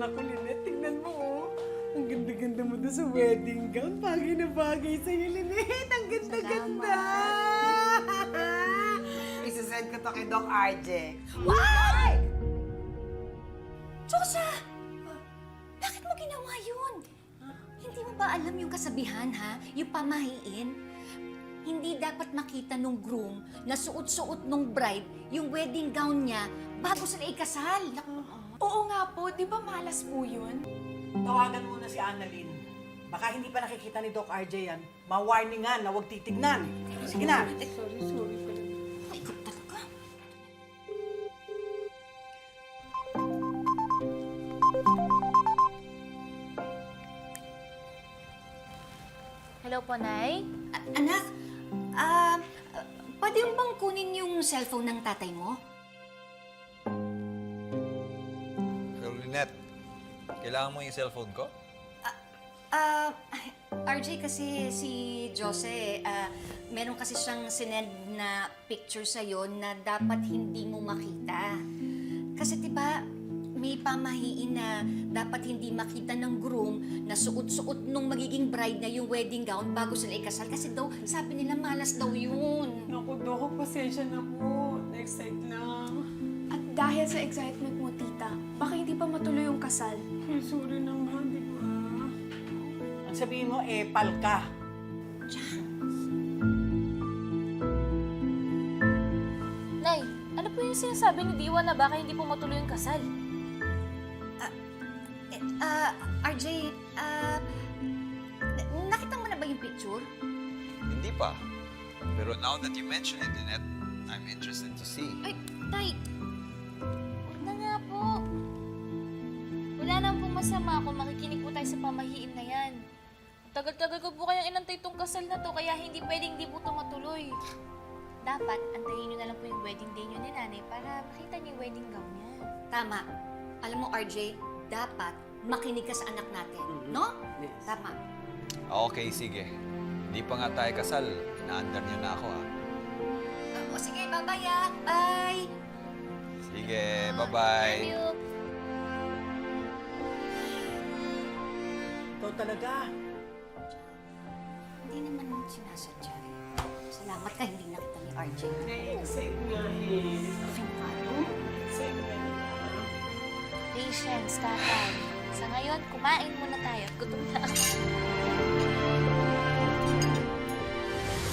Naku, Lynette, tignan mo, oh. Ang ganda-ganda mo doon sa wedding gown. Bagay na bagay sa'yo, Lynette. Ang ganda-ganda. Isasend ko to kay Doc RJ. Why? Josa! Bakit mo ginawa yun? Hindi mo ba alam yung kasabihan, ha? Yung pamahiin? Hindi dapat makita nung groom na suot-suot nung bride yung wedding gown niya bago sila ikasal. Oo nga po, di ba malas po yun? Tawagan muna si Annalyn. Baka hindi pa nakikita ni Doc RJ yan. Ma-warningan na huwag titignan. Sige na. Sorry pala. Ay, ikaw talaga. Hello po, Nay. Anak, pwede mo bang kunin yung cellphone ng tatay mo? Pero Lynette, kailangan mo yung cellphone ko? RJ, kasi si Jose, meron kasi siyang sinend na picture sa'yo na dapat hindi mo makita. Kasi diba, may pamahiin na dapat hindi makita ng groom na suot-suot nung magiging bride na yung wedding gown bago sila ikasal. Kasi daw, sabi nila malas daw yun. Naku, Doc, pasensya na po. Next time lang. At dahil sa excitement mo, tita, baka hindi pa matuloy yung kasal. Ay, sorry naman, di ba? Ang sabihin mo, pal ka. Nay, ano po yung sinasabi ni Diwa na baka hindi po matuloy yung kasal? RJ, nakita mo na ba yung picture? Hindi pa. Pero now that you mention it, Lynette, I'm interested to see. Ay, Tay, Huwag na nga po. Wala naman pong masama kung makikinig po tayo sa pamahiin na yan. Tagal-tagal ko po kayang inantay itong kasal na to, kaya hindi pwedeng hindi po ito matuloy. Dapat, antayin nyo na lang po yung wedding day nyo ni nanay para makita niyo yung wedding gown niya. tama. Alam mo, RJ, dapat makinig ka sa anak natin, no? Yes. Tama. Okay, sige. Hindi pa nga tayo kasal. Inaandar niyo na ako, ha? O sige, bye-bye, ah. Bye! Sige, Love bye-bye. you. Ikaw talaga. Hindi naman sinasadya. Salamat ka, hindi nakita ni RJ. Na-excite nga eh. Excite nga eh. Patience, tatay. Sa ngayon, kumain muna tayo. Gutom na ako.